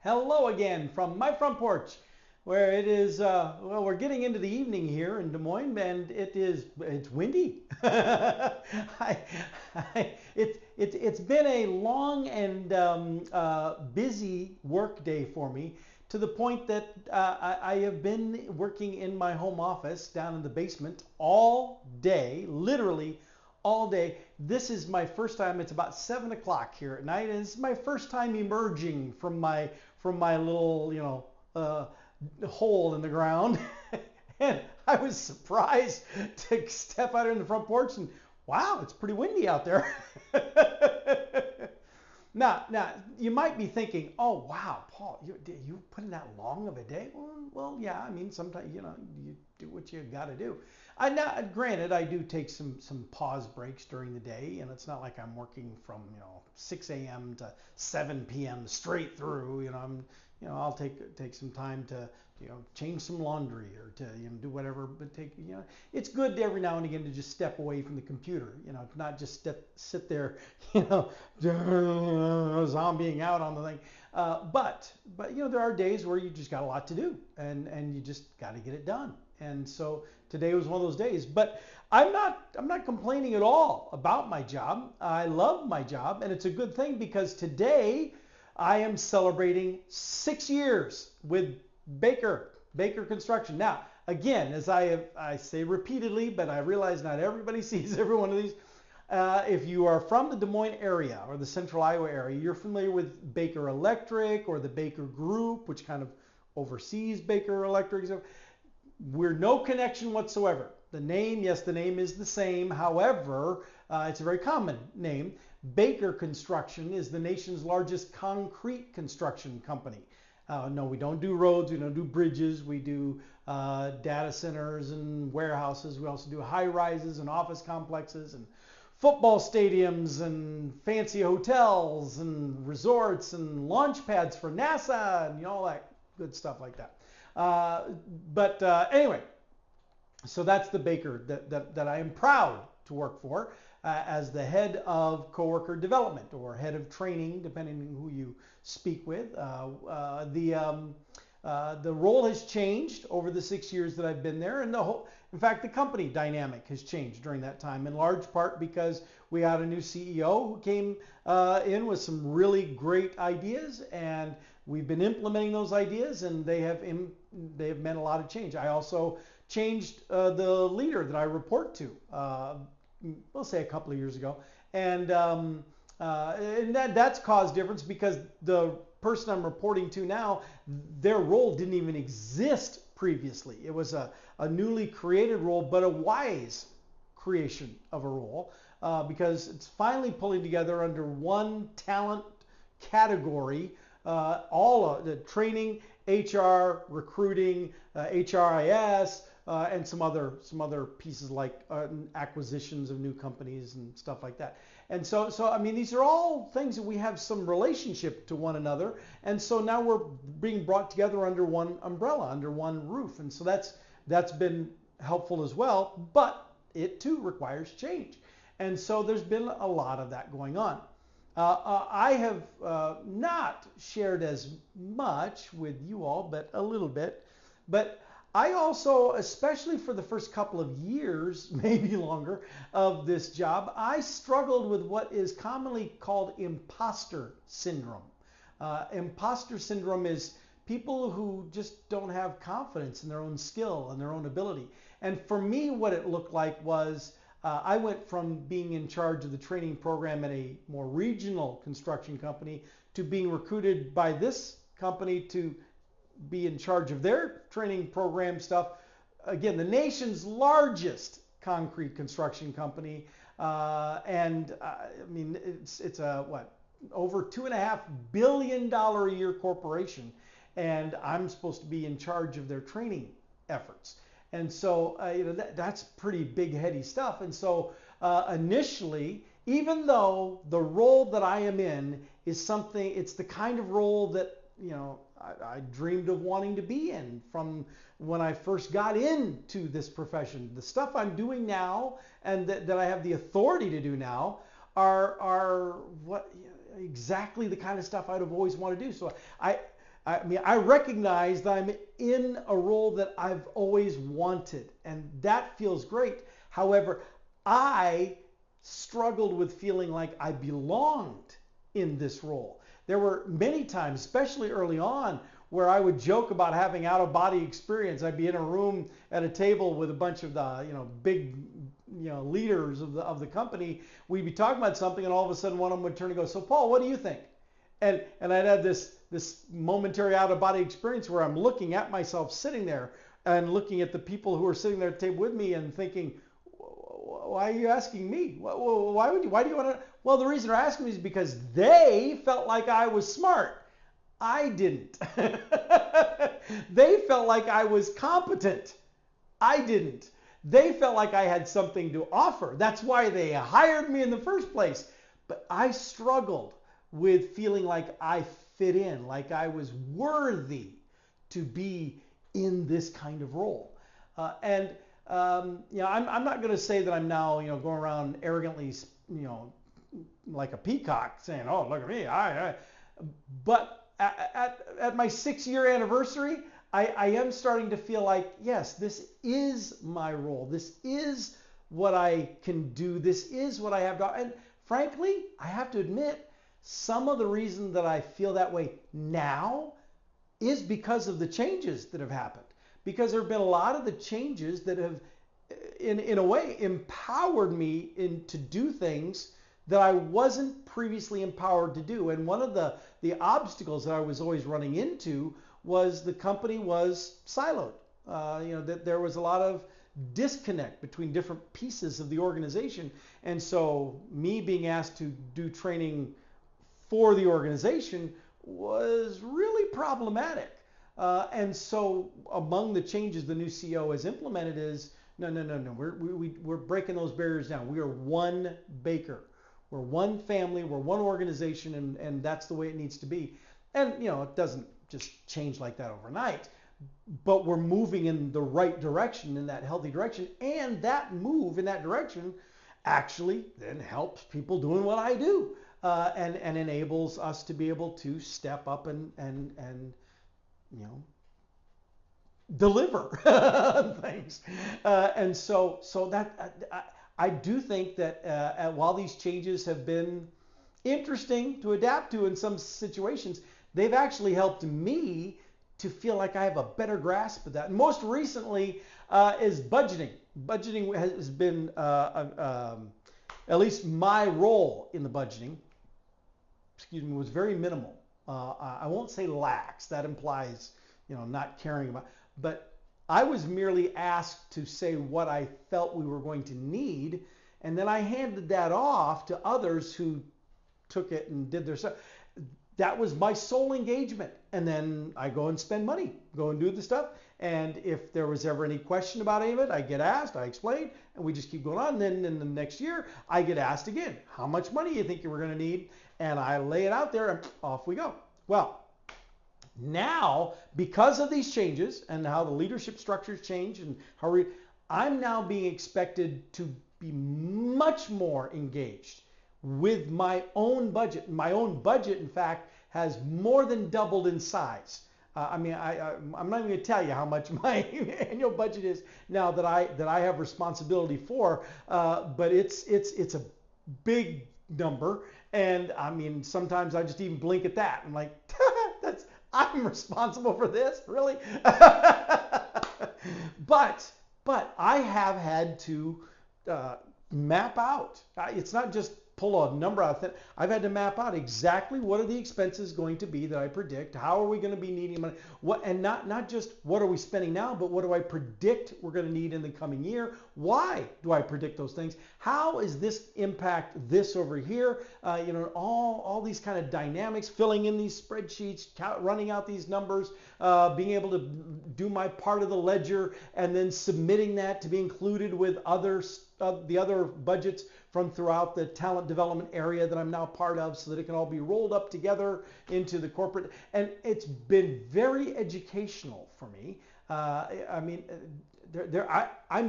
Hello again from my front porch, where it is. Well, we're getting into the evening here in Des Moines, and it's windy. It's been a long and busy work day for me, to the point that I have been working in my home office down in the basement all day, literally all day. This is my first time. It's about 7 o'clock here at night, and it's my first time emerging from my little, hole in the ground. And I was surprised to step out in the front porch and wow, it's pretty windy out there. Now, you might be thinking, oh wow, Paul, you put in that long of a day? Well, yeah. I mean, sometimes you do what you got to do. Now, granted, I do take some pause breaks during the day, and it's not like I'm working from 6 a.m. to 7 p.m. straight through. I'll take some time to change some laundry or to do whatever. But it's good every now and again to just step away from the computer. Not just sit there, zombieing out on the thing. But there are days where you just got a lot to do, and you just got to get it done. And so today was one of those days. But I'm not complaining at all about my job. I love my job, and it's a good thing because today I am celebrating 6 years with Baker Construction. Now, again, as I say repeatedly, but I realize not everybody sees every one of these. If you are from the Des Moines area or the central Iowa area, you're familiar with Baker Electric or the Baker Group, which kind of oversees Baker Electric. So we're no connection whatsoever. The name is the same. However, it's a very common name. Baker Construction is the nation's largest concrete construction company. No, we don't do roads, we don't do bridges, we do data centers and warehouses. We also do high rises and office complexes and football stadiums and fancy hotels and resorts and launch pads for NASA and all that good stuff like that. But anyway, so that's the Baker that I am proud to work for as the head of coworker development or head of training, depending on who you speak with. The role has changed over the 6 years that I've been there, and in fact, the company dynamic has changed during that time, in large part because we had a new CEO who came in with some really great ideas, and we've been implementing those ideas, and they have meant a lot of change. I also changed the leader that I report to, we'll say a couple of years ago, and that's caused difference because the person I'm reporting to now, their role didn't even exist previously. It was a newly created role, but a wise creation of a role because it's finally pulling together under one talent category, all the training, HR, recruiting, HRIS, and some other pieces like acquisitions of new companies and stuff like that. And so I mean, these are all things that we have some relationship to one another. And so now we're being brought together under one umbrella, under one roof. And so that's been helpful as well. But it too requires change. And so there's been a lot of that going on. I have not shared as much with you all, but a little bit. But I also, especially for the first couple of years, maybe longer, of this job, I struggled with what is commonly called imposter syndrome. Imposter syndrome is people who just don't have confidence in their own skill and their own ability. And for me, what it looked like was I went from being in charge of the training program at a more regional construction company to being recruited by this company to be in charge of their training program stuff. Again, the nation's largest concrete construction company, and I mean it's a over $2.5 billion a year corporation, and I'm supposed to be in charge of their training efforts. And so that's pretty big heady stuff. And so initially, even though the role that I am in is something, it's the kind of role that I dreamed of wanting to be in from when I first got into this profession. The stuff I'm doing now and that I have the authority to do now are what exactly the kind of stuff I'd have always wanted to do. So I mean, I recognize that I'm in a role that I've always wanted, and that feels great. However, I struggled with feeling like I belonged in this role. There were many times, especially early on, where I would joke about having out-of-body experience. I'd be in a room at a table with a bunch of the, big, leaders of the company. We'd be talking about something, and all of a sudden one of them would turn and go, "So Paul, what do you think?" And I'd have this momentary out-of-body experience where I'm looking at myself sitting there and looking at the people who are sitting there at the table with me and thinking, "Why are you asking me? Why do you want to?" Well, the reason they're asking me is because they felt like I was smart. I didn't. They felt like I was competent. I didn't. They felt like I had something to offer. That's why they hired me in the first place. But I struggled with feeling like I fit in, like I was worthy to be in this kind of role. I'm not going to say that I'm now, going around arrogantly, like a peacock saying, "Oh, look at me." But at my 6-year anniversary, I am starting to feel like, yes, this is my role. This is what I can do. This is what I have to. And frankly, I have to admit, some of the reason that I feel that way now is because of the changes that have happened. Because there have been a lot of the changes that have, in a way, empowered me to do things that I wasn't previously empowered to do. And one of the obstacles that I was always running into was the company was siloed. That there was a lot of disconnect between different pieces of the organization. And so me being asked to do training for the organization was really problematic. And so among the changes the new CEO has implemented is, no. We're breaking those barriers down. We are one Baker. We're one family, we're one organization, and that's the way it needs to be. And, it doesn't just change like that overnight, but we're moving in the right direction, in that healthy direction. And that move in that direction actually then helps people doing what I do, and enables us to be able to step up and deliver things. And so that I do think that while these changes have been interesting to adapt to in some situations, they've actually helped me to feel like I have a better grasp of that. And most recently is budgeting. Budgeting has been, at least my role in the budgeting, was very minimal. I won't say lax. That implies, not caring about, but I was merely asked to say what I felt we were going to need, and then I handed that off to others who took it and did their stuff. That was my sole engagement. And then I go and spend money, go and do the stuff. And if there was ever any question about any of it, I get asked, I explain, and we just keep going on. And then in the next year, I get asked again, how much money do you think you were going to need? And I lay it out there and off we go. Well, now, because of these changes and how the leadership structures change and I'm now being expected to be much more engaged with my own budget. My own budget, in fact, has more than doubled in size. I'm not even going to tell you how much my annual budget is now that I have responsibility for, but it's a big number. And sometimes I just even blink at that. I'm like, I'm responsible for this, really? But I have had to map out. It's not just pull a number out of it. I've had to map out exactly what are the expenses going to be that I predict. How are we going to be needing money? And not just what are we spending now, but what do I predict we're going to need in the coming year? Why do I predict those things? How is this impact this over here? All these kind of dynamics, filling in these spreadsheets, running out these numbers, being able to do my part of the ledger, and then submitting that to be included with the other budgets from throughout the talent development area that I'm now part of, so that it can all be rolled up together into the corporate. And it's been very educational for me. I'm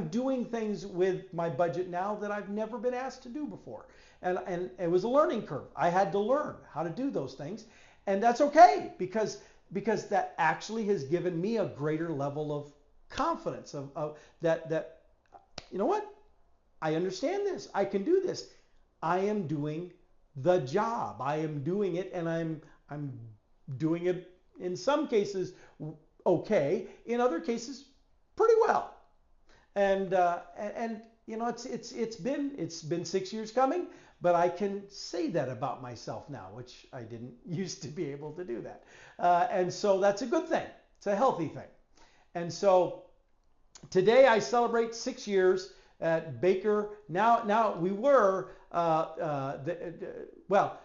doing things with my budget now that I've never been asked to do before. And it was a learning curve. I had to learn how to do those things. And that's okay, because because that actually has given me a greater level of confidence of that you know what? I understand this. I can do this. I am doing the job. I am doing it, and I'm doing it in some cases okay, in other cases pretty well. And you know, it's been 6 years coming, but I can say that about myself now, which I didn't used to be able to do that. And so that's a good thing. It's a healthy thing. And so today I celebrate 6 years at Baker. Now we were well,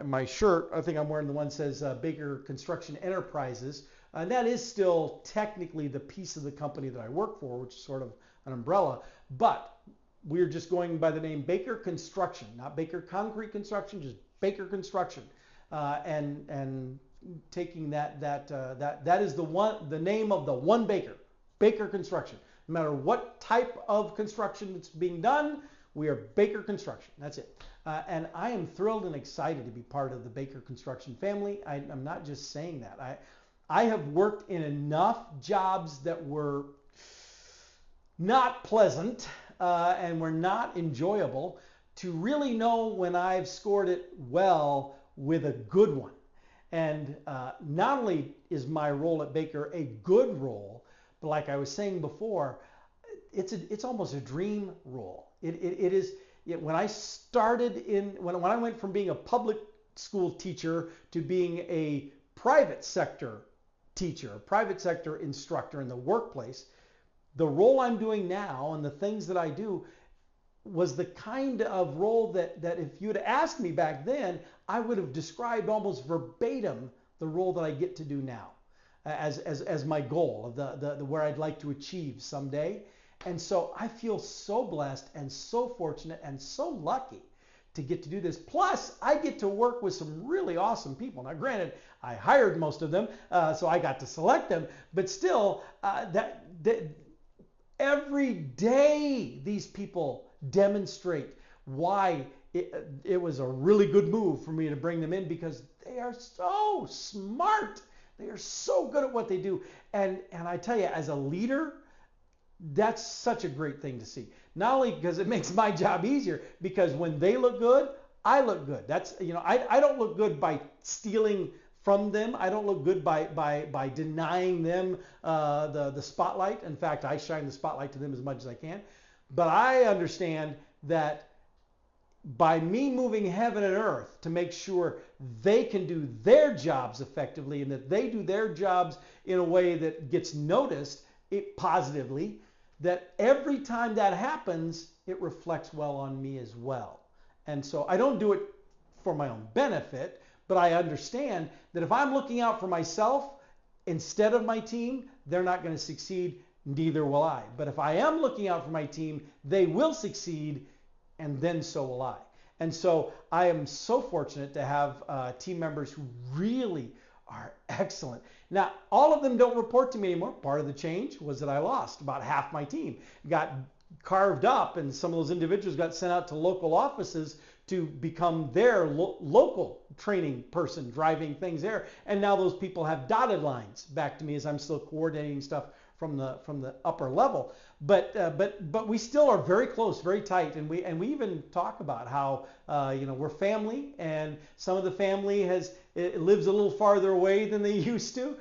my shirt, I think I'm wearing the one that says Baker Construction Enterprises. And that is still technically the piece of the company that I work for, which is sort of an umbrella. But we're just going by the name Baker Construction, not Baker Concrete Construction, just Baker Construction. And taking that is the name of the one Baker, Baker Construction. No matter what type of construction that's being done, we are Baker Construction. That's it. And I am thrilled and excited to be part of the Baker Construction family. I'm not just saying that. I have worked in enough jobs that were not pleasant and were not enjoyable to really know when I've scored it well with a good one. And not only is my role at Baker a good role, but like I was saying before, it's almost a dream role. It is. When I started when I went from being a public school teacher to being a private sector teacher, a private sector instructor in the workplace, the role I'm doing now and the things that I do was the kind of role that if you'd asked me back then, I would have described almost verbatim the role that I get to do now as my goal of the where I'd like to achieve someday. And so I feel so blessed and so fortunate and so lucky to get to do this. Plus, I get to work with some really awesome people. Now, granted, I hired most of them, so I got to select them. But still, every day these people demonstrate why it was a really good move for me to bring them in, because they are so smart. They are so good at what they do. And I tell you, as a leader, that's such a great thing to see. Not only because it makes my job easier, because when they look good, I look good. That's, you know, I don't look good by stealing from them. I don't look good by denying them the spotlight. In fact, I shine the spotlight to them as much as I can. But I understand that by me moving heaven and earth to make sure they can do their jobs effectively and that they do their jobs in a way that gets noticed positively, that every time that happens, it reflects well on me as well. And so I don't do it for my own benefit, but I understand that if I'm looking out for myself instead of my team, they're not going to succeed, neither will I. But if I am looking out for my team, they will succeed, and then so will I. And so I am so fortunate to have team members who really are excellent. Now, all of them don't report to me anymore. Part of the change was that I lost about half my team. Got carved up, and some of those individuals got sent out to local offices to become their local training person, driving things there. And now those people have dotted lines back to me as I'm still coordinating stuff from the upper level. But we still are very close, very tight, and we even talk about how we're family, and some of the family it lives a little farther away than they used to.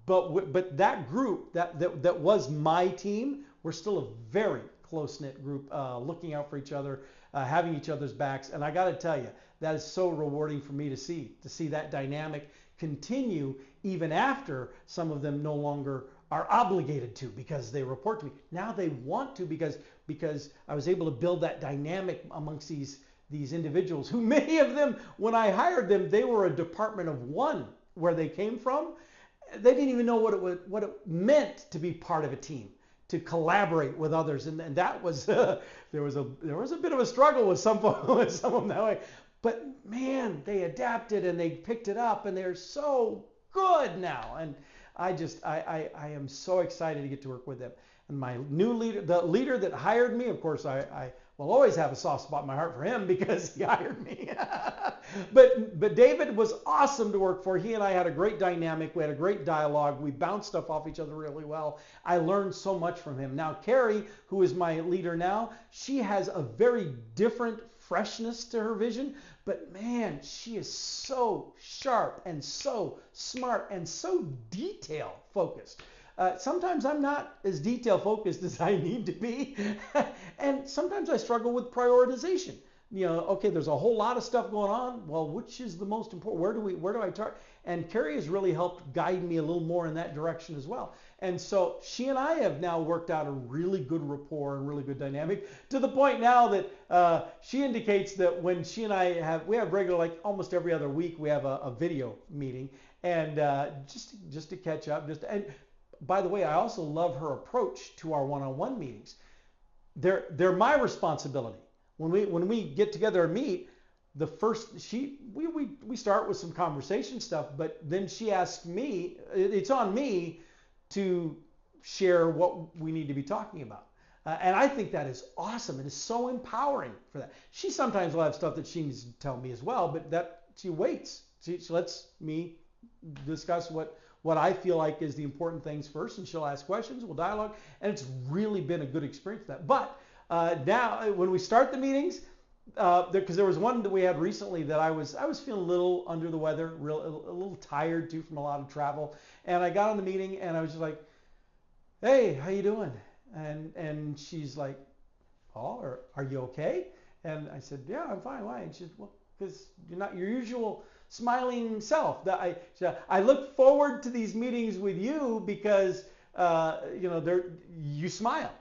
But that group that was my team, we're still a very close-knit group, looking out for each other, having each other's backs. And I got to tell you, that is so rewarding for me to see that dynamic continue even after some of them no longer are obligated to because they report to me. Now they want to because I was able to build that dynamic amongst these individuals who, many of them, when I hired them, they were a department of one where they came from. They didn't even know what it meant to be part of a team, to collaborate with others, and that was there was a bit of a struggle with some of them that way. But man, they adapted and they picked it up, and they're so good now. And I am so excited to get to work with them. And my new leader, the leader that hired me, of course, I will always have a soft spot in my heart for him because he hired me. But David was awesome to work for. He and I had a great dynamic. We had a great dialogue. We bounced stuff off each other really well. I learned so much from him. Now, Carrie, who is my leader now, she has a very different freshness to her vision. But man, she is so sharp and so smart and so detail focused. Sometimes I'm not as detail focused as I need to be. And sometimes I struggle with prioritization. Okay, there's a whole lot of stuff going on. Well, which is the most important? Where do I start? And Carrie has really helped guide me a little more in that direction as well. And so she and I have now worked out a really good rapport and really good dynamic to the point now that she indicates that when she and I we have regular, like almost every other week, we have a video meeting, and just to catch up. And by the way, I also love her approach to our one-on-one meetings. They're my responsibility. When we get together and meet, we start with some conversation stuff, but then she asks me, it's on me to share what we need to be talking about. And I think that is awesome. It is so empowering for that. She sometimes will have stuff that she needs to tell me as well, but that she waits. She lets me discuss what I feel like is the important things first, and she'll ask questions, we'll dialogue, and it's really been a good experience for that. But now, when we start the meetings, because there was one that we had recently that I was feeling a little under the weather, a little tired too from a lot of travel, and I got on the meeting and I was just like, "Hey, how you doing?" And she's like, "Paul, are you okay?" And I said, "Yeah, I'm fine. Why?" And she said, "Well, because you're not your usual smiling self. I look forward to these meetings with you because you smile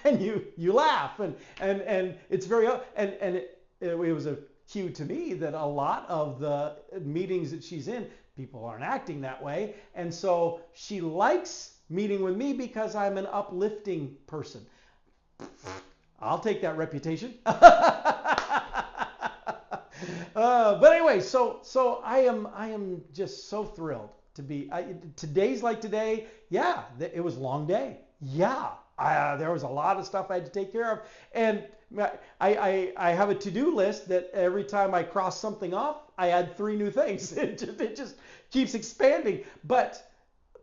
and you laugh and it's very and it was a cue to me that a lot of the meetings that she's in, people aren't acting that way, and so she likes meeting with me because I'm an uplifting person. I'll take that reputation." But anyway, so I am just so thrilled to be. Today's like today. Yeah, it was a long day. Yeah, there was a lot of stuff I had to take care of, and I have a to-do list that every time I cross something off, I add 3 new things. It just keeps expanding. But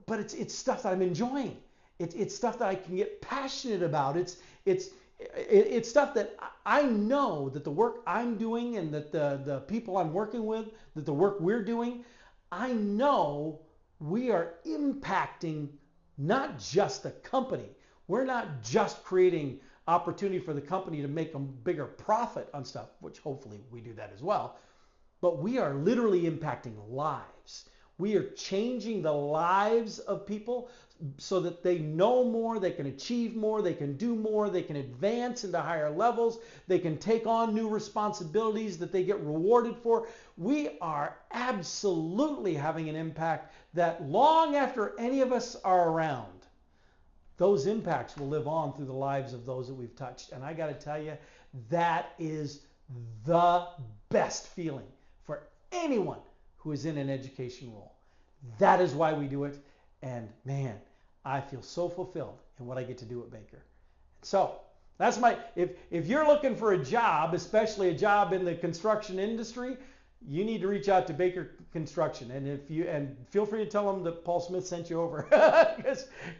it's stuff that I'm enjoying. It's stuff that I can get passionate about. It's stuff that I know that the work I'm doing and that the people I'm working with, that the work we're doing, I know we are impacting not just the company. We're not just creating opportunity for the company to make a bigger profit on stuff, which hopefully we do that as well, but we are literally impacting lives. We are changing the lives of people so that they know more, they can achieve more, they can do more, they can advance into higher levels, they can take on new responsibilities that they get rewarded for. We are absolutely having an impact that long after any of us are around, those impacts will live on through the lives of those that we've touched. And I got to tell you, that is the best feeling for anyone who is in an education role. That is why we do it. And man, I feel so fulfilled in what I get to do at Baker. So that's if you're looking for a job, especially a job in the construction industry, you need to reach out to Baker Construction, and feel free to tell them that Paul Smith sent you over,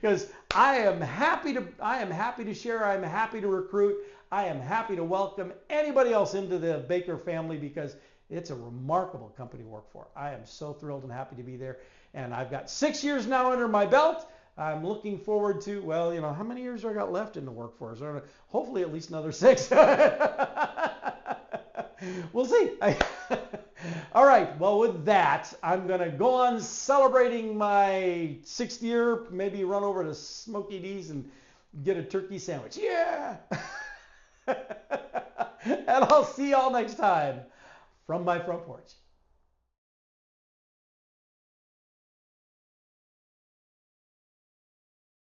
because I am happy to share. I'm happy to recruit. I am happy to welcome anybody else into the Baker family because it's a remarkable company to work for. I am so thrilled and happy to be there, and I've got 6 years now under my belt. I'm looking forward to, how many years do I got left in the workforce? Hopefully at least another 6. We'll see. All right. Well, with that, I'm going to go on celebrating my 6th year, maybe run over to Smokey D's and get a turkey sandwich. Yeah. And I'll see y'all next time from my front porch.